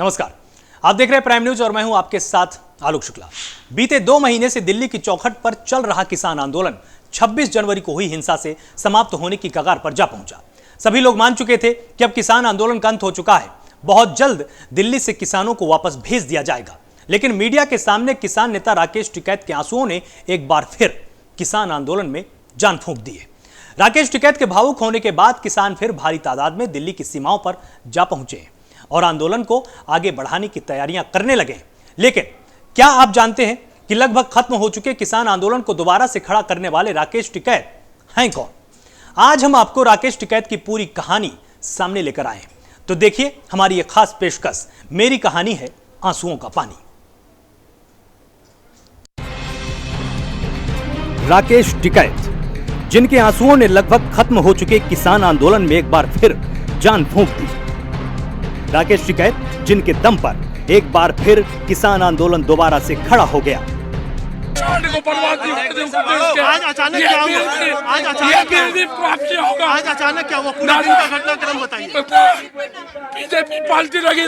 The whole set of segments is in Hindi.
नमस्कार, आप देख रहे हैं प्राइम न्यूज और मैं हूं आपके साथ आलोक शुक्ला। बीते 2 महीने से दिल्ली की चौखट पर चल रहा किसान आंदोलन 26 जनवरी को हुई हिंसा से समाप्त होने की कगार पर जा पहुंचा। सभी लोग मान चुके थे कि अब किसान आंदोलन का अंत हो चुका है, बहुत जल्द दिल्ली से किसानों को वापस भेज दिया जाएगा। लेकिन मीडिया के सामने किसान नेता राकेश टिकैत के आंसुओं ने एक बार फिर किसान आंदोलन में जान फूंक दी है। राकेश टिकैत के भावुक होने के बाद किसान फिर भारी तादाद में दिल्ली की सीमाओं पर जा पहुंचे हैं और आंदोलन को आगे बढ़ाने की तैयारियां करने लगे हैं। लेकिन क्या आप जानते हैं कि लगभग खत्म हो चुके किसान आंदोलन को दोबारा से खड़ा करने वाले राकेश टिकैत हैं कौन? आज हम आपको राकेश टिकैत की पूरी कहानी सामने लेकर आए हैं, तो देखिए हमारी यह खास पेशकश, मेरी कहानी है आंसुओं का पानी। राकेश टिकैत, जिनके आंसुओं ने लगभग खत्म हो चुके किसान आंदोलन में एक बार फिर जान फूंक दी। राकेश टिकैत, जिनके दम पर एक बार फिर किसान आंदोलन दोबारा से खड़ा हो गया। आज अचानक क्या हुआ? आज अचानक क्या हुआ? पूरा दिन का घटनाक्रम बताइए। बीजेपी पार्टी लगी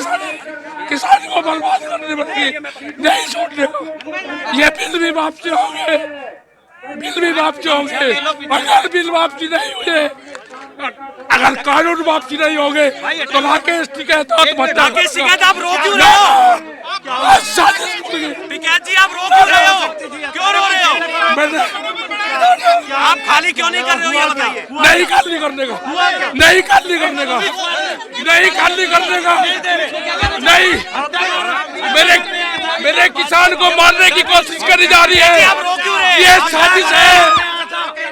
किसान को बर्बाद करने लगी, नहीं छोड़ने को। ये बिल भी वापसी होंगे, बिल भी वापसी होंगे। अगर बिल वापसी नहीं हुए, अगर कानून वापसी नहीं होंगे तो राकेश टिकैत आप रोक क्यों रहे हो? टिकैत जी, आप रो क्यों रहे हो? क्यों रो रहे हो? आप खाली क्यों नहीं कर रहे हो, ये बताइए। नहीं खाली करने का, नहीं खाली करने का, नहीं खाली करने का, नहीं। मेरे किसान को मारने की कोशिश करी जा रही है। ये साजिश है,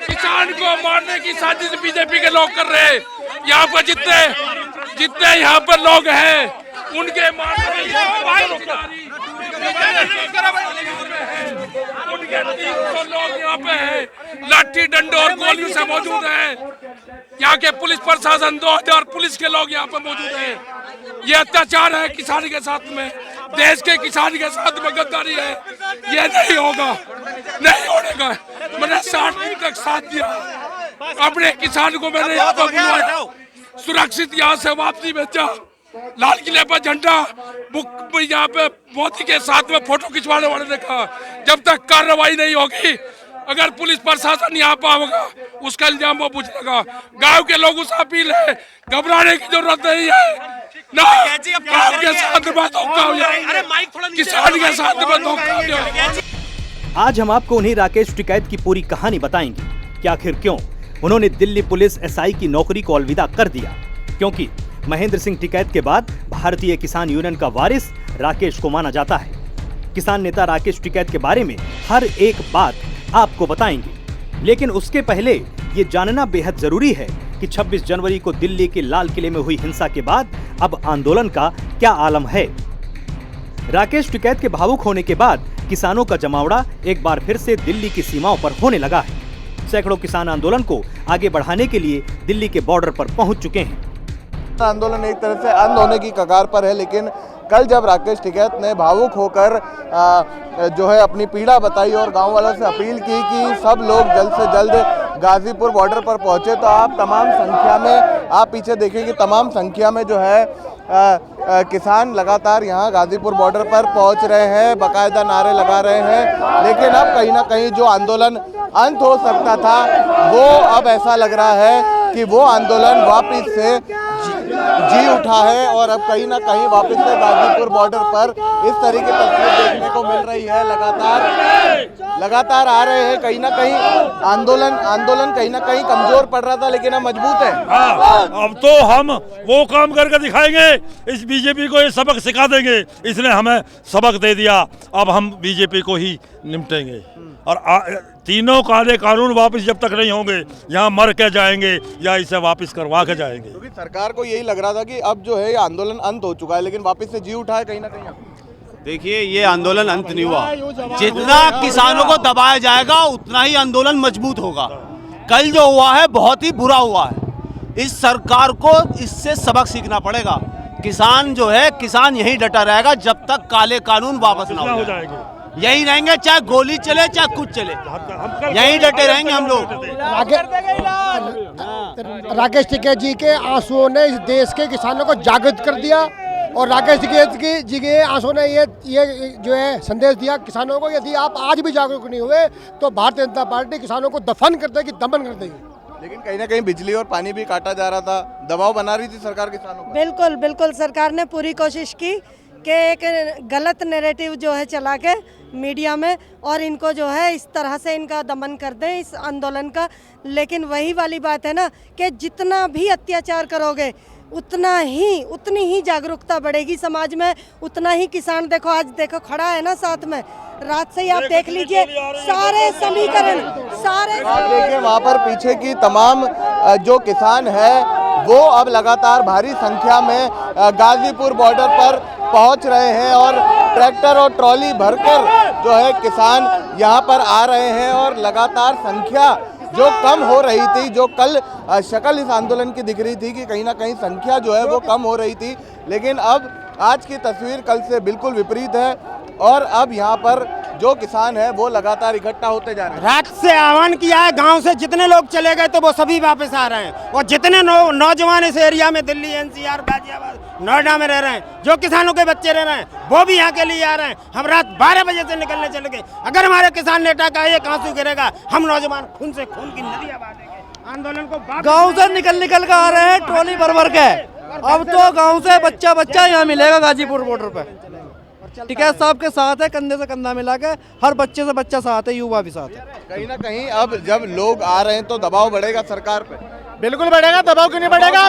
किसान को मारने की साजिश बीजेपी के लोग कर रहे हैं। यहाँ पर जितने यहाँ पर लोग हैं उनके मारने की उनके 300 लोग यहाँ पे हैं, लाठी डंडे और गोलियों से मौजूद हैं। यहाँ के पुलिस प्रशासन 2000 पुलिस के लोग यहाँ पे मौजूद हैं। ये अत्याचार है किसान के साथ में, देश के किसान के साथ में गद्दारी है। ये नहीं होगा, नहीं होने का। मैंने 60 दिन तक साथ दिया, अपने किसान को मैंने यहाँ पर बुलवाया, सुरक्षित यहाँ से वापसी भेजा। लाल किले पर झंडा बुक यहाँ पे मोदी के साथ में फोटो खिंचवाने वाले ने कहा जब तक कार्रवाई नहीं होगी, अगर पुलिस प्रशासन यहाँ पर होगा उसका इल्जाम वो पूछ लेगा। गाँव के लोगों से अपील है, घबराने की जरूरत नहीं है ना। गाँव के साथ में धोखा हो जाए, किसान के साथ में धोखा हो जाए। आज हम आपको उन्हीं राकेश टिकैत की पूरी कहानी बताएंगे कि आखिर क्यों उन्होंने दिल्ली पुलिस एसआई की नौकरी को अलविदा कर दिया। क्योंकि महेंद्र सिंह टिकैत के बाद भारतीय किसान यूनियन का वारिस राकेश को माना जाता है। किसान नेता राकेश टिकैत के बारे में हर एक बात आपको बताएंगे, लेकिन उसके पहले ये जानना बेहद जरूरी है कि 26 जनवरी को दिल्ली के लाल किले में हुई हिंसा के बाद अब आंदोलन का क्या आलम है। राकेश टिकैत के भावुक होने के बाद किसानों का जमावड़ा एक बार फिर से दिल्ली की सीमाओं पर होने लगा है। सैकड़ों किसान आंदोलन को आगे बढ़ाने के लिए दिल्ली के बॉर्डर पर पहुंच चुके हैं। आंदोलन एक तरह से अंत होने की कगार पर है, लेकिन कल जब राकेश टिकैत ने भावुक होकर जो है अपनी पीड़ा बताई और गांव वालों से अपील की कि सब लोग जल्द से जल्द गाजीपुर बॉर्डर पर पहुंचे, तो आप तमाम संख्या में, आप पीछे देखेंगे तमाम संख्या में जो है किसान लगातार यहाँ गाजीपुर बॉर्डर पर पहुंच रहे हैं, बाकायदा नारे लगा रहे हैं। लेकिन अब कहीं ना कहीं जो आंदोलन अंत हो सकता था, वो अब ऐसा लग रहा है कि वो आंदोलन वापस से जी उठा है और अब कहीं ना कहीं वापस से गाजीपुर बॉर्डर पर इस तरह की तस्वीर देखने को मिल रही है। लगातार आ रहे हैं, कहीं ना कहीं आंदोलन कहीं ना कहीं कमजोर पड़ रहा था, लेकिन अब मजबूत है। अब तो हम वो काम करके दिखाएंगे, इस बीजेपी को ये सबक सिखा देंगे। इसने हमें सबक दे दिया, अब हम बीजेपी को ही निपटेंगे। और तीनों काले कानून वापस जब तक नहीं होंगे, यहाँ मर के जाएंगे या इसे वापस करवा के जाएंगे। क्योंकि सरकार को यही लग रहा था कि अब जो है ये आंदोलन अंत हो चुका है, लेकिन वापस से जी उठा है कहीं ना कहीं। देखिए, ये आंदोलन अंत नहीं हुआ। जितना किसानों को दबाया जाएगा उतना ही आंदोलन मजबूत होगा। कल जो हुआ है बहुत ही बुरा हुआ है। इस सरकार को इससे सबक सीखना पड़ेगा। किसान जो है, किसान यही डटा रहेगा जब तक काले कानून वापस ना हो जाएंगे। यही रहेंगे, चाहे गोली चले चाहे कुछ चले, यही डटे रहेंगे हम लोग। राकेश टिकैत जी के आंसुओं ने इस देश के किसानों को जागृत कर दिया और राकेश टिकैत जी के आंसू ने ये जो है संदेश दिया किसानों को, यदि आप आज भी जागरूक नहीं हुए तो भारतीय जनता पार्टी किसानों को दफन कर देगी, दमन कर देगी। लेकिन कहीं ना कहीं बिजली और पानी भी काटा जा रहा था, दबाव बना रही थी सरकार किसानों पर। बिल्कुल बिल्कुल, सरकार ने पूरी कोशिश की कि एक गलत नैरेटिव जो है चला के मीडिया में, और इनको जो है इस तरह से इनका दमन कर दें इस आंदोलन का। लेकिन वही वाली बात है ना कि जितना भी अत्याचार करोगे उतनी ही जागरूकता बढ़ेगी समाज में, उतना ही किसान देखो आज देखो खड़ा है ना साथ में, रात से ही आप देख लीजिए सारे समीकरण सारे। आप देखिए वहाँ पर पीछे की तमाम जो किसान है वो अब लगातार भारी संख्या में गाजीपुर बॉर्डर पर पहुंच रहे हैं और ट्रैक्टर और ट्रॉली भरकर जो है किसान यहाँ पर आ रहे हैं और लगातार संख्या जो कम हो रही थी, जो कल शक्ल इस आंदोलन की दिख रही थी कि कहीं ना कहीं संख्या जो है वो कम हो रही थी, लेकिन अब आज की तस्वीर कल से बिल्कुल विपरीत है और अब यहाँ पर जो किसान है वो लगातार इकट्ठा होते जा रहे हैं। रात से आह्वान किया है, गांव से जितने लोग चले गए तो वो सभी वापस आ रहे हैं और जितने नौजवान इस एरिया में दिल्ली एनसीआर गाजियाबाद नोएडा में रह रहे हैं, जो किसानों के बच्चे रह रहे हैं वो भी यहाँ के लिए आ रहे हैं। हम रात 12 बजे से निकलने चले गए, अगर हमारे किसान नेता का एक आंसू गिरेगा हम नौजवान खून से खून की नदियाँ बहा देंगे। आंदोलन को गाँव से निकल के आ रहे हैं ट्रॉली भर के, अब तो गाँव से बच्चा यहाँ मिलेगा गाजीपुर बॉर्डर पे। टिकैत साहब के साथ है, कंधे से कंधा मिला के, हर बच्चे से बच्चा साथ है, युवा भी साथ है। कहीं ना कहीं अब जब लोग आ रहे हैं तो दबाव बढ़ेगा सरकार पे। बिल्कुल बढ़ेगा, दबाव क्यों नहीं बढ़ेगा।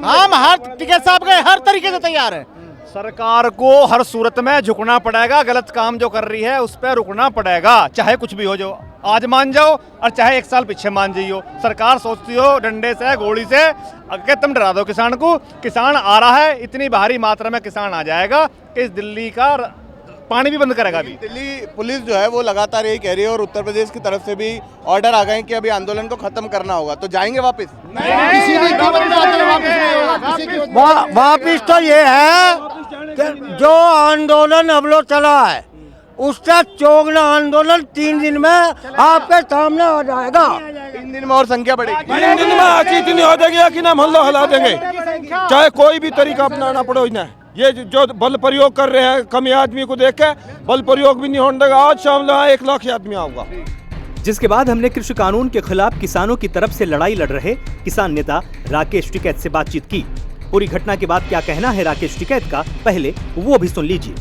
हम हर टिकैत साहब के हर तरीके से तैयार हैं। सरकार को हर सूरत में झुकना पड़ेगा, गलत काम जो कर रही है उस पर रुकना पड़ेगा, चाहे कुछ भी हो, जो आज मान जाओ और चाहे 1 साल पीछे मान जाइयो। सरकार सोचती हो डंडे से गोली से अगर तुम डरा दो किसान को, किसान आ रहा है, इतनी भारी मात्रा में किसान आ जाएगा कि इस दिल्ली का पानी भी बंद करेगा। अभी दिल्ली पुलिस जो है वो लगातार यही कह रही है और उत्तर प्रदेश की तरफ से भी ऑर्डर आ गए कि अभी आंदोलन को खत्म करना होगा, तो जाएंगे वापस? वापिस तो ये है कि जो आंदोलन अब लोग चला है उसका चौगुना आंदोलन 3 दिन में आपके सामने आ जाएगा। 3 दिन में और संख्या बढ़ेगी। 3 दिन में आकी इतनी हो जाएगी कि ना मोहल्ला हिला देंगे, चाहे कोई भी तरीका अपनाना पड़े ना। ये जो बल प्रयोग कर रहे हैं कमी आदमी को देख के, बल प्रयोग भी नहीं होने देगा। आज शाम 1 लाख आदमी आऊंगा। जिसके बाद हमने कृषि कानून के खिलाफ किसानों की तरफ से लड़ाई लड़ रहे किसान नेता राकेश टिकैत से बातचीत की। पूरी घटना के बाद क्या कहना है राकेश टिकैत का, पहले वो भी सुन लीजिए।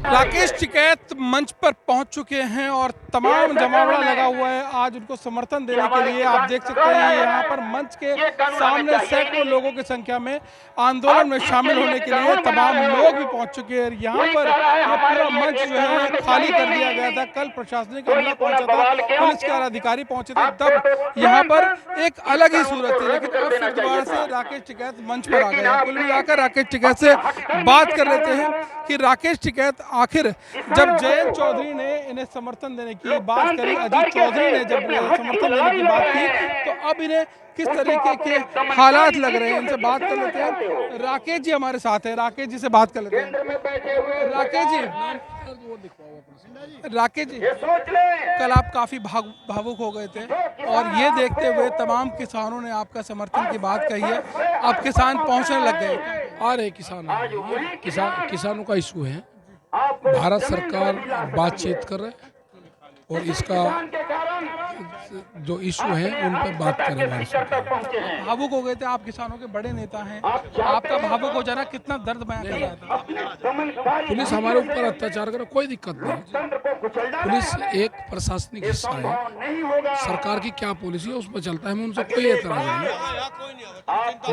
राकेश टिकैत मंच पर पहुंच चुके हैं और तमाम जमावड़ा लगा हुआ है आज उनको समर्थन देने के लिए। आप देख सकते हैं यहाँ पर मंच के सामने सैकड़ों लोगों की संख्या में आंदोलन में शामिल होने के लिए तमाम लोग भी पहुंच चुके हैं। यहाँ पर ये पूरा मंच जो है खाली कर दिया गया था। कल प्रशासनिक अमला पहुंचा था, पुलिस के अधिकारी पहुंचे थे, तब यहाँ पर एक अलग ही सूरत थी, लेकिन अब फिर दोबारा से राकेश टिकैत मंच पर आ गए हैं। कुल मिलाकर राकेश टिकैत से बात कर लेते हैं कि राकेश टिकैत आखिर जब जयंत चौधरी ने इन्हें समर्थन देने की बात करी, अजीत चौधरी ने जब समर्थन देने की बात की, तो अब इन्हें किस तरीके के हालात लग रहे हैं, इनसे बात कर लेते हैं। राकेश जी हमारे साथ हैं, राकेश जी से बात कर लेते हैं। राकेश जी कल आप काफी भावुक हो गए थे और ये देखते हुए तमाम किसानों ने आपका समर्थन की बात कही है, अब किसान पहुंचने लग गए। आ रहे किसानों का इशू है, भारत सरकार बातचीत कर रहे हैं और इसका जो इशू है उन पर बात करें। भावुक हो गए थे आप, किसानों के बड़े नेता हैं, आपका भावुक हो जाना कितना दर्द बयां कर रहा था। पुलिस हमारे ऊपर अत्याचार करे, कोई दिक्कत नहीं। पुलिस एक प्रशासनिक हिस्सा है, सरकार की क्या पॉलिसी है उस पर चलता है, हमें उनसे कोई एतराज नहीं।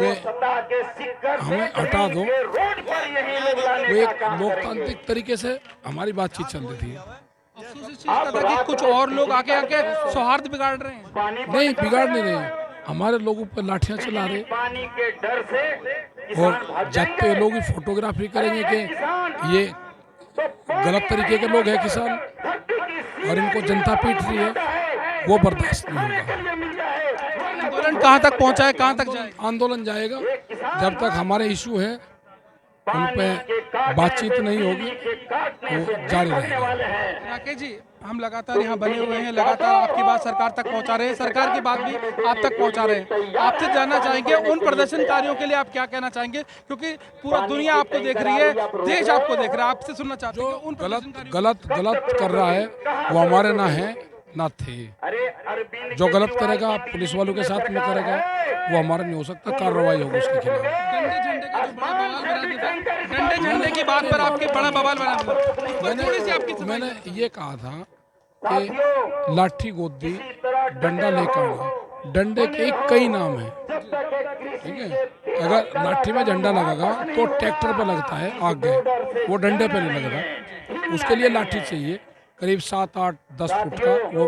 वे हमें हटा दो, वो एक लोकतांत्रिक तरीके से हमारी बातचीत चल रही थी। कि कुछ और लोग आके सौहार्द बिगाड़ रहे हैं। नहीं, बिगाड़ नहीं रहे, हमारे लोगों पर लाठियां चला रहे और जब तो ये लोग फोटोग्राफी करेंगे कि ये गलत तरीके के लोग हैं किसान और इनको जनता पीट रही है, वो बर्दाश्त नहीं होगा। आंदोलन कहाँ तक पहुँचा है, कहाँ तक जाए? आंदोलन जाएगा जब तक हमारे इशू है उन पे बातचीत नहीं होगी तो जारी रहेगा। राकेश जी, हम लगातार यहाँ बने हुए हैं, लगातार आपकी बात सरकार तक पहुँचा रहे हैं, सरकार की बात भी आप तक पहुँचा रहे हैं। आपसे जानना चाहेंगे उन प्रदर्शनकारियों के लिए आप क्या कहना चाहेंगे, क्योंकि पूरा दुनिया आपको देख रही है, देश आपको देख रहा है, आपसे सुनना चाहते हैं उन गलत कर रहा है वो हमारे ना है ना थे। जो गलत करेगा पुलिस वालों के साथ में करेगा वो हमारा नहीं हो सकता, कार्रवाई होगी उसके खिलाफ। डंडे झंडे का जो बड़ा बवाल बना दिया, डंडे झंडे की बात पर आपके बड़ा बवाल बना दिया। मैंने ये कहा था कि लाठी गोदी डंडा लेकर आना, डंडे के कई नाम है, ठीक है। अगर लाठी में झंडा लगेगा तो ट्रैक्टर पे लगता है आगे, वो डंडे पे नहीं लगेगा। उसके लिए लाठी चाहिए, करीब 7, 8, 10 फुट का वो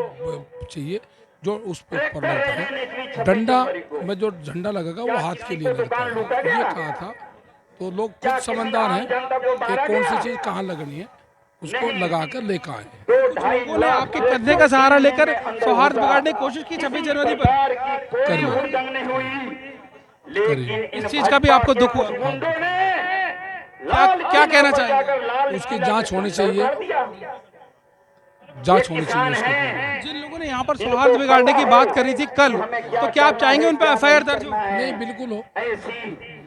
चाहिए जो उस पर ऊपर लगता है। डंडा में जो झंडा लगेगा वो हाथ के लिए लगता है, ये कहा था। तो लोग खुद समझदार हैं कि कौन सी चीज़ कहाँ लगनी है, उसको लगाकर लेकर आए। लोगों ने आपके कंधे का सहारा लेकर सौहार्द बिगाड़ने की कोशिश की 26 जनवरी पर, करिए। इस चीज का भी आपको दुख हुआ? क्या कहना चाहेंगे? उसकी जांच होनी चाहिए, जांच होनी चाहिए उसकी। जिन लोगों ने यहाँ पर सौहार्द बिगाड़ने की बात करी थी कल, तो क्या आप चाहेंगे उन पर एफआईआर दर्ज हो? नहीं, बिल्कुल हो।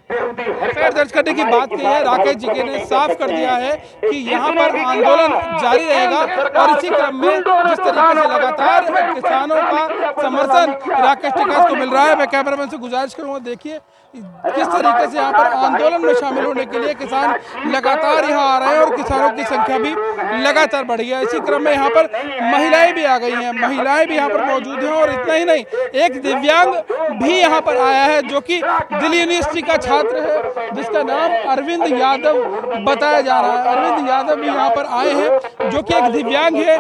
एफआईआर दर्ज करने की बात की है। राकेश जी ने साफ कर दिया है कि यहाँ पर आंदोलन जारी रहेगा और इसी क्रम में जिस तरीके से लगातार किसानों का समर्थन राकेश टिकैत को मिल रहा है, मैं कैमरामैन से गुजारिश करूँगा, देखिए किस तरीके से यहाँ पर आंदोलन में शामिल होने के लिए किसान लगातार यहाँ आ रहे हैं और किसानों की संख्या भी लगातार बढ़ गई है। इसी क्रम में यहाँ पर महिलाएं भी आ गई हैं, महिलाएं भी यहाँ पर मौजूद हैं। और इतना ही नहीं, एक दिव्यांग भी यहाँ पर आया है जो कि दिल्ली यूनिवर्सिटी का छात्र है, जिसका नाम अरविंद यादव बताया जा रहा है। अरविंद यादव भी यहाँ पर आए हैं जो कि एक दिव्यांग है।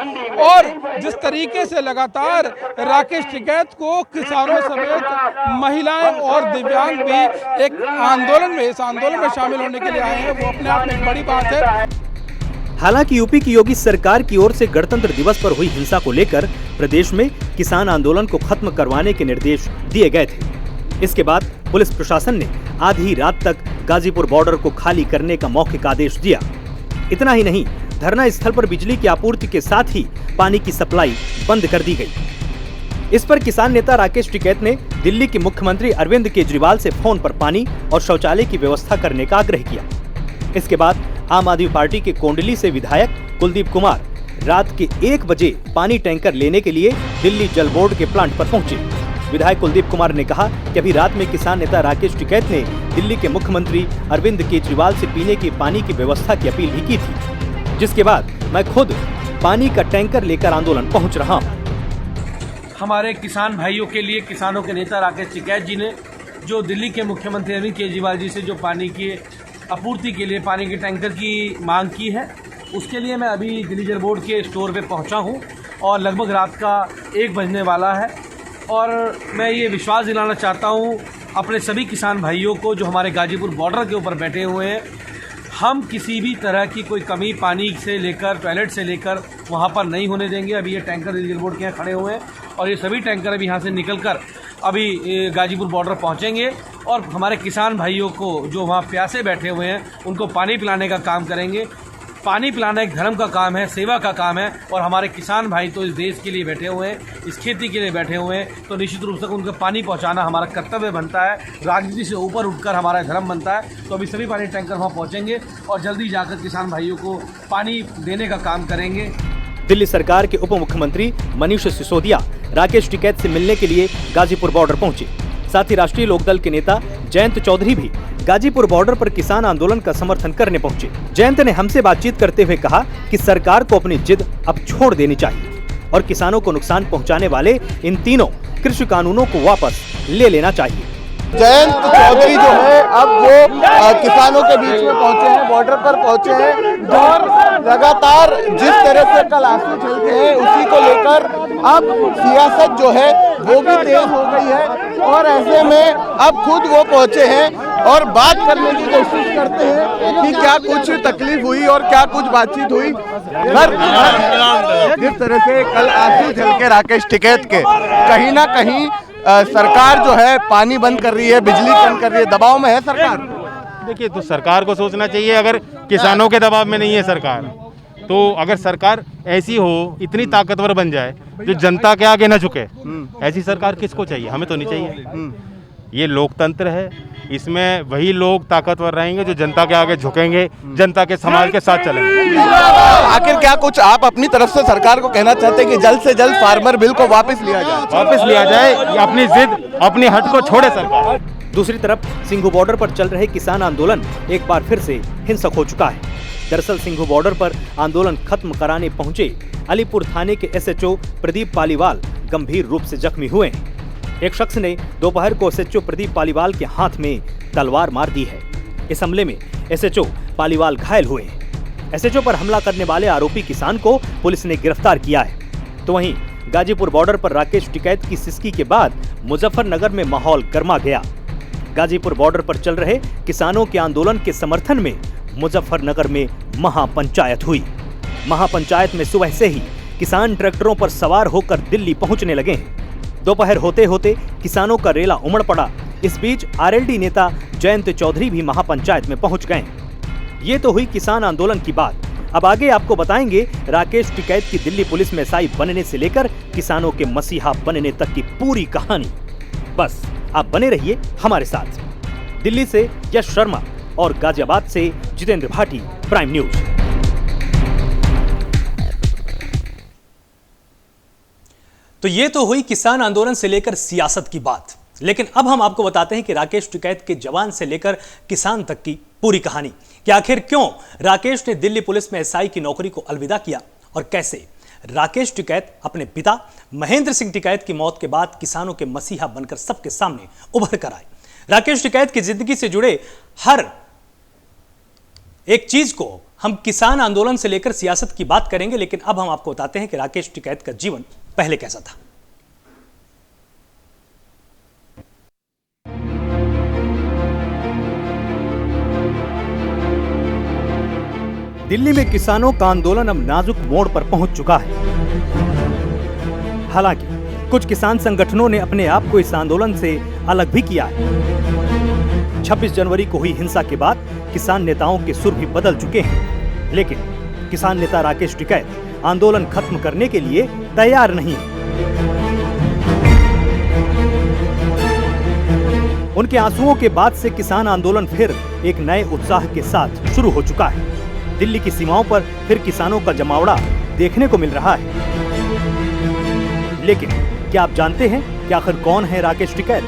और जिस तरीके से लगातार राकेश टिकैत को किसानों समेत महिलाएं और दिव्यांग भी एक आंदोलन में, इस आंदोलन में शामिल होने के लिए आए हैं, वो अपने आप में एक बड़ी बात है। हालांकि यूपी की योगी सरकार की ओर से गणतंत्र दिवस पर हुई हिंसा को लेकर प्रदेश में किसान आंदोलन को खत्म करवाने के निर्देश दिए गए थे। इसके बाद पुलिस प्रशासन ने आधी रात तक गाजीपुर बॉर्डर को खाली करने का मौखिक आदेश दिया। इतना ही नहीं, धरना स्थल पर बिजली की आपूर्ति के साथ ही पानी की सप्लाई बंद कर दी गई। इस पर किसान नेता राकेश टिकैत ने दिल्ली के मुख्यमंत्री अरविंद केजरीवाल से फोन पर पानी और शौचालय की व्यवस्था करने का आग्रह किया। इसके बाद आम आदमी पार्टी के कोंडली से विधायक कुलदीप कुमार रात के 1 बजे पानी टैंकर लेने के लिए दिल्ली जल बोर्ड के प्लांट पर पहुंचे। विधायक कुलदीप कुमार ने कहा कि अभी रात में किसान नेता राकेश टिकैत ने दिल्ली के मुख्यमंत्री अरविंद केजरीवाल से पीने की पानी की व्यवस्था की अपील भी की थी, जिसके बाद मैं खुद पानी का टैंकर लेकर आंदोलन पहुंच रहा हूं। हमारे किसान भाइयों के लिए किसानों के नेता राकेश टिकैत जी ने जो दिल्ली के मुख्यमंत्री अरविंद केजरीवाल जी से जो पानी की आपूर्ति के लिए पानी के टैंकर की मांग की है, उसके लिए मैं अभी दिल्ली जल बोर्ड के स्टोर पे पहुंचा हूं और लगभग रात का 1 बजने वाला है। और मैं ये विश्वास दिलाना चाहता हूं अपने सभी किसान भाइयों को जो हमारे गाजीपुर बॉर्डर के ऊपर बैठे हुए हैं, हम किसी भी तरह की कोई कमी पानी से लेकर टॉयलेट से लेकर वहाँ पर नहीं होने देंगे। अभी ये टैंकर दिल्ली जल बोर्ड के यहाँ खड़े हुए हैं और ये सभी टैंकर अभी यहाँ से निकलकर अभी गाजीपुर बॉर्डर पहुँचेंगे और हमारे किसान भाइयों को जो वहाँ प्यासे बैठे हुए हैं उनको पानी पिलाने का काम करेंगे। पानी पिलाना एक धर्म का काम है, सेवा का काम है और हमारे किसान भाई तो इस देश के लिए बैठे हुए हैं, इस खेती के लिए बैठे हुए हैं, तो निश्चित रूप से उनको पानी पहुंचाना हमारा कर्तव्य बनता है, राजनीति से ऊपर उठकर हमारा धर्म बनता है। तो अभी सभी पानी टैंकर वहाँ पहुँचेंगे और जल्दी जाकर किसान भाइयों को पानी देने का काम करेंगे। दिल्ली सरकार के उप मुख्यमंत्री मनीष सिसोदिया राकेश टिकैत से मिलने के लिए गाजीपुर बॉर्डर पहुंचे। साथ ही राष्ट्रीय लोकदल के नेता जयंत चौधरी भी गाजीपुर बॉर्डर पर किसान आंदोलन का समर्थन करने पहुंचे। जयंत ने हमसे बातचीत करते हुए कहा कि सरकार को अपनी जिद अब छोड़ देनी चाहिए और किसानों को नुकसान पहुंचाने वाले इन तीनों कृषि कानूनों को वापस ले लेना चाहिए। जयंत चौधरी जो है अब वो किसानों के बीच में पहुंचे हैं, बॉर्डर पर पहुंचे हैं और लगातार जिस तरह से कल आंसू छलके हैं उसी को लेकर अब सियासत जो है वो भी तेज हो गई है और ऐसे में अब खुद वो पहुंचे हैं और बात करने की कोशिश करते हैं कि क्या कुछ तकलीफ हुई और क्या कुछ बातचीत हुई। जिस तरह से कल आंसू झलके राकेश टिकैत के, कहीं ना कहीं सरकार जो है पानी बंद कर रही है, बिजली बंद कर रही है, दबाव में है सरकार। देखिए, तो सरकार को सोचना चाहिए, अगर किसानों के दबाव में नहीं है सरकार, तो अगर सरकार ऐसी हो, इतनी ताकतवर बन जाए जो जनता के आगे न झुके, ऐसी सरकार किसको चाहिए? हमें तो नहीं चाहिए। ये लोकतंत्र है, इसमें वही लोग ताकतवर रहेंगे जो जनता के आगे झुकेंगे, जनता के समाज के साथ चलेंगे। आखिर क्या कुछ आप अपनी तरफ से सरकार को कहना चाहते हैं कि जल्द से जल्द फार्मर बिल को वापस लिया जाए? वापस लिया जाए, अपनी जिद, अपनी हट को छोड़े सरकार। दूसरी तरफ सिंघू बॉर्डर पर चल रहे किसान आंदोलन एक बार फिर से हिंसक हो चुका है। दरअसल सिंघू बॉर्डर पर आंदोलन खत्म कराने पहुंचे अलीपुर थाने के एसएचओ प्रदीप पालीवाल गंभीर रूप से जख्मी हुए हैं। एक शख्स ने दोपहर को एसएचओ प्रदीप पालीवाल के हाथ में तलवार मार दी है। इस हमले में एसएचओ पालीवाल घायल हुए हैं। एसएचओ पर हमला करने वाले आरोपी किसान को पुलिस ने गिरफ्तार किया है। तो वहीं गाजीपुर बॉर्डर पर राकेश टिकैत की सिसकी के बाद मुजफ्फरनगर में माहौल गर्मा गया। गाजीपुर बॉर्डर पर चल रहे किसानों के आंदोलन के समर्थन में मुजफ्फरनगर में महापंचायत हुई। महापंचायत में सुबह से ही किसान ट्रैक्टरों पर सवार होकर दिल्ली पहुंचने लगे हैं। दोपहर होते होते किसानों का रेला उमड़ पड़ा। इस बीच आरएलडी नेता जयंत चौधरी भी महापंचायत में पहुंच गए। ये तो हुई किसान आंदोलन की बात। अब आगे आपको बताएंगे राकेश टिकैत की दिल्ली पुलिस में एसआई बनने से लेकर किसानों के मसीहा बनने तक की पूरी कहानी। बस आप बने रहिए हमारे साथ। दिल्ली से यश शर्मा और गाजियाबाद से जितेंद्र भाटी, प्राइम न्यूज। तो ये तो हुई किसान आंदोलन से लेकर सियासत की बात, लेकिन अब हम आपको बताते हैं कि राकेश टिकैत के जवान से लेकर किसान तक की पूरी कहानी कि आखिर क्यों राकेश ने दिल्ली पुलिस में एसआई की नौकरी को अलविदा किया और कैसे राकेश टिकैत अपने पिता महेंद्र सिंह टिकैत की मौत के बाद किसानों के मसीहा बनकर सबके सामने उभर कर आए। राकेश टिकैत की जिंदगी से जुड़े हर एक चीज को हम किसान आंदोलन से लेकर सियासत की बात करेंगे, लेकिन अब हम आपको बताते हैं कि राकेश टिकैत का जीवन पहले कैसा था। दिल्ली में किसानों का आंदोलन अब नाजुक मोड़ पर पहुंच चुका है। हालांकि कुछ किसान संगठनों ने अपने आप को इस आंदोलन से अलग भी किया है। 26 जनवरी को हुई हिंसा के बाद किसान नेताओं के सुर भी बदल चुके हैं, लेकिन किसान नेता राकेश टिकैत आंदोलन खत्म करने के लिए तैयार नहीं है। उनके आंसुओं के बाद से किसान आंदोलन फिर एक नए उत्साह के साथ शुरू हो चुका है। दिल्ली की सीमाओं पर फिर किसानों का जमावड़ा देखने को मिल रहा है। लेकिन क्या आप जानते हैं कि आखिर कौन है राकेश टिकैत?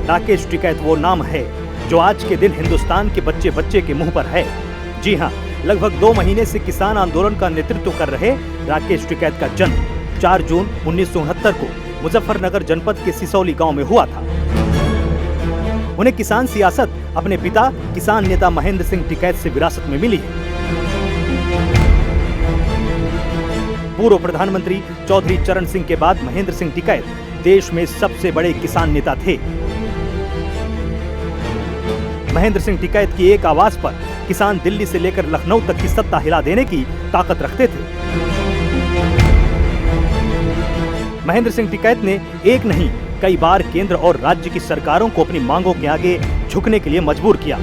राकेश टिकैत वो नाम है जो आज के दिन हिंदुस्तान के बच्चे बच्चे के मुंह पर है। जी हां, लगभग 2 महीने से किसान आंदोलन का नेतृत्व कर रहे राकेश टिकैत का जन्म 4 जून 1969 को मुजफ्फरनगर जनपद के सिसौली गांव में हुआ था। उन्हें किसान सियासत अपने पिता किसान नेता महेंद्र सिंह टिकैत से विरासत में मिली है। पूर्व प्रधानमंत्री चौधरी चरण सिंह के बाद महेंद्र सिंह टिकैत देश में सबसे बड़े किसान नेता थे। महेंद्र सिंह टिकैत की एक आवाज पर किसान दिल्ली से लेकर लखनऊ तक की सत्ता हिला देने की ताकत रखते थे। महेंद्र सिंह टिकैत ने एक नहीं कई बार केंद्र और राज्य की सरकारों को अपनी मांगों के आगे झुकने के लिए मजबूर किया।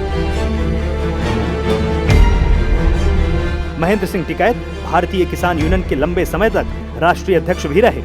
महेंद्र सिंह टिकैत भारतीय किसान यूनियन के लंबे समय तक राष्ट्रीय अध्यक्ष भी रहे।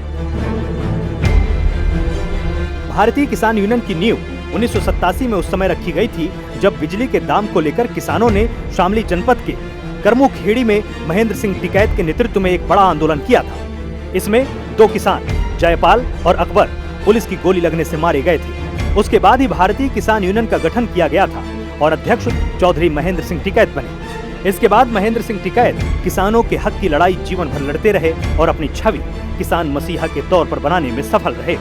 भारतीय किसान यूनियन की नींव 1987 में उस समय रखी गई थी जब बिजली के दाम को लेकर किसानों ने शामली जनपद के करमू खेड़ी में महेंद्र सिंह टिकैत के नेतृत्व में एक बड़ा आंदोलन किया था। इसमें 2 किसान जयपाल और अकबर पुलिस की गोली लगने से मारे गए थे। उसके बाद ही भारतीय किसान यूनियन का गठन किया गया था और अध्यक्ष चौधरी महेंद्र सिंह टिकैत बने। इसके बाद महेंद्र सिंह टिकैत किसानों के हक की लड़ाई जीवन भर लड़ते रहे और अपनी छवि किसान मसीहा के तौर पर बनाने में सफल रहे।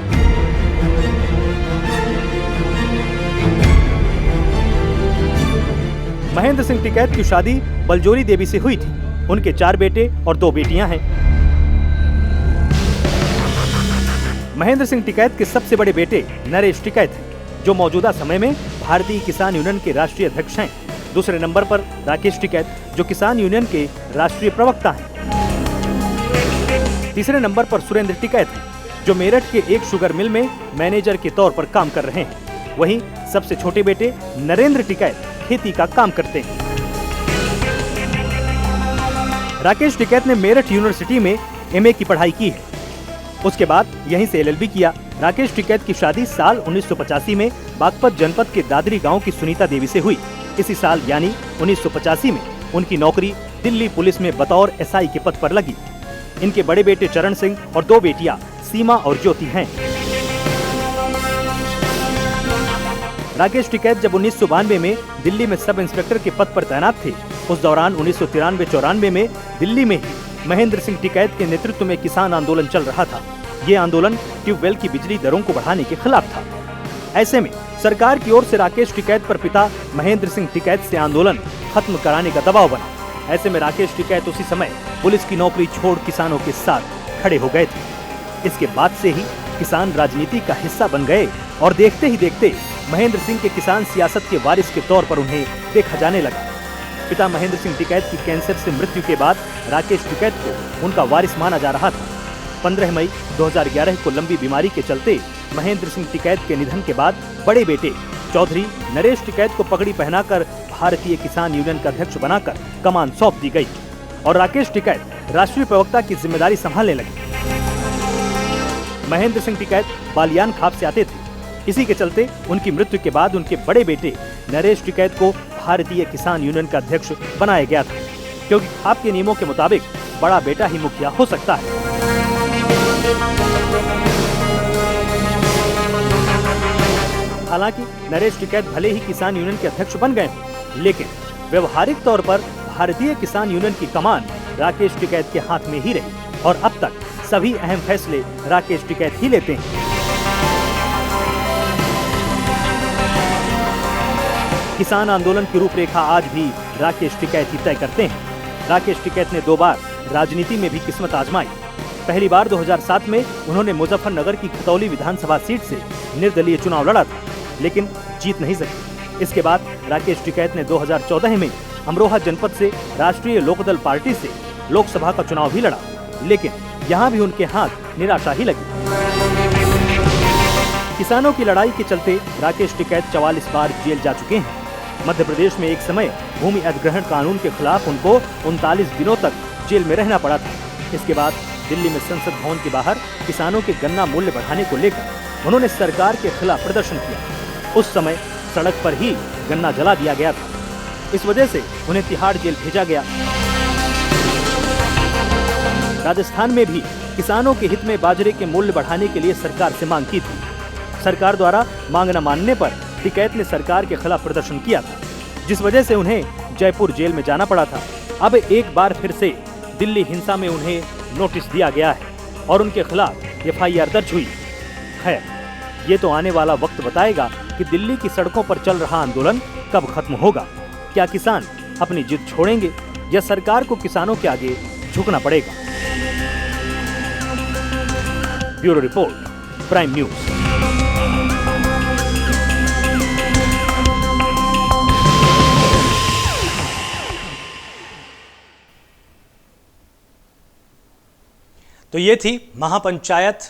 महेंद्र सिंह टिकैत की शादी बलजोरी देवी से हुई थी। उनके 4 बेटे और 2 बेटियां हैं। महेंद्र सिंह टिकैत के सबसे बड़े बेटे नरेश टिकैत हैं, जो मौजूदा समय में भारतीय किसान यूनियन के राष्ट्रीय अध्यक्ष हैं। दूसरे नंबर पर राकेश टिकैत, जो किसान यूनियन के राष्ट्रीय प्रवक्ता हैं। तीसरे नंबर पर सुरेंद्र टिकैत हैं, जो मेरठ के एक शुगर मिल में मैनेजर के तौर पर काम कर रहे हैं। वहीं सबसे छोटे बेटे नरेंद्र टिकैत खेती का काम करते हैं। राकेश टिकैत ने मेरठ यूनिवर्सिटी में एमए की पढ़ाई की है। उसके बाद यहीं से एलएलबी किया। राकेश टिकैत की शादी साल 1985 में बागपत जनपद के दादरी गांव की सुनीता देवी से हुई। इसी साल यानी 1985 में उनकी नौकरी दिल्ली पुलिस में बतौर एसआई के पद पर लगी। इनके बड़े बेटे चरण सिंह और 2 बेटियां सीमा और ज्योति हैं। राकेश टिकैत जब 1992 में दिल्ली में सब इंस्पेक्टर के पद पर तैनात थे, उस दौरान 1993-94 में दिल्ली में ही महेंद्र सिंह टिकैत के नेतृत्व में किसान आंदोलन चल रहा था। ये आंदोलन ट्यूबवेल की बिजली दरों को बढ़ाने के खिलाफ था। ऐसे में सरकार की ओर से राकेश टिकैत पर पिता महेंद्र सिंह टिकैत से आंदोलन खत्म कराने का दबाव बना। ऐसे में राकेश टिकैत उसी समय पुलिस की नौकरी छोड़ किसानों के साथ खड़े हो गए थे। इसके बाद से ही किसान राजनीति का हिस्सा बन गए और देखते ही देखते महेंद्र सिंह के किसान सियासत के वारिस के तौर पर उन्हें देखा जाने लगा। पिता महेंद्र सिंह टिकैत की कैंसर से मृत्यु के बाद राकेश टिकैत को उनका वारिस माना जा रहा था। 15 मई 2011 को लंबी बीमारी के चलते महेंद्र सिंह टिकैत के निधन के बाद बड़े बेटे चौधरी नरेश टिकैत को पगड़ी पहनाकर भारतीय किसान यूनियन का अध्यक्ष बनाकर कमान सौंप दी गई और राकेश टिकैत राष्ट्रीय प्रवक्ता की जिम्मेदारी संभालने लगे। महेंद्र सिंह टिकैत बालियान खाप से आते थे। इसी के चलते उनकी मृत्यु के बाद उनके बड़े बेटे नरेश टिकैत को भारतीय किसान यूनियन का अध्यक्ष बनाया गया था, क्योंकि खाप के नियमों के मुताबिक बड़ा बेटा ही मुखिया हो सकता है। हालांकि नरेश टिकैत भले ही किसान यूनियन के अध्यक्ष बन गए, लेकिन व्यवहारिक तौर पर भारतीय किसान यूनियन की कमान राकेश टिकैत के हाथ में ही रही और अब तक सभी अहम फैसले राकेश टिकैत ही लेते हैं। किसान आंदोलन की रूपरेखा आज भी राकेश टिकैत ही तय करते हैं। राकेश टिकैत ने 2 बार राजनीति में भी किस्मत आजमाई। पहली बार 2007 में उन्होंने मुजफ्फरनगर की खतौली विधानसभा सीट से निर्दलीय चुनाव लड़ा था, लेकिन जीत नहीं सके। इसके बाद राकेश टिकैत ने 2014 में अमरोहा जनपद से राष्ट्रीय लोकदल पार्टी से लोकसभा का चुनाव भी लड़ा, लेकिन यहाँ भी उनके हाथ निराशा ही लगी। किसानों की लड़ाई के चलते राकेश टिकैत 44 बार जेल जा चुके हैं। मध्य प्रदेश में एक समय भूमि अधिग्रहण कानून के खिलाफ उनको 39 दिनों तक जेल में रहना पड़ा था। इसके बाद दिल्ली में संसद भवन के बाहर किसानों के गन्ना मूल्य बढ़ाने को लेकर उन्होंने सरकार के खिलाफ प्रदर्शन किया। उस समय सड़क पर ही गन्ना जला दिया गया था। इस वजह से उन्हें तिहाड़ जेल भेजा गया। राजस्थान में भी किसानों के हित में बाजरे के मूल्य बढ़ाने के लिए सरकार से मांग की थी। सरकार द्वारा मांग न मानने पर टिकैत ने सरकार के खिलाफ प्रदर्शन किया था, जिस वजह से उन्हें जयपुर जेल में जाना पड़ा था। अब एक बार फिर से दिल्ली हिंसा में उन्हें नोटिस दिया गया है और उनके खिलाफ एफआईआर दर्ज हुई। खैर, ये तो आने वाला वक्त बताएगा कि दिल्ली की सड़कों पर चल रहा आंदोलन कब खत्म होगा। क्या किसान अपनी जिद छोड़ेंगे या सरकार को किसानों के आगे झुकना पड़ेगा? Bureau report, prime news. तो ये थी महापंचायत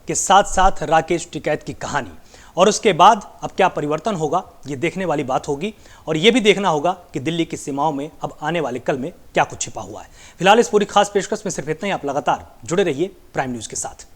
के साथ साथ राकेश टिकैत की कहानी, और उसके बाद अब क्या परिवर्तन होगा ये देखने वाली बात होगी, और ये भी देखना होगा कि दिल्ली की सीमाओं में अब आने वाले कल में क्या कुछ छिपा हुआ है। फिलहाल इस पूरी खास पेशकश में सिर्फ इतना ही। आप लगातार जुड़े रहिए प्राइम न्यूज के साथ।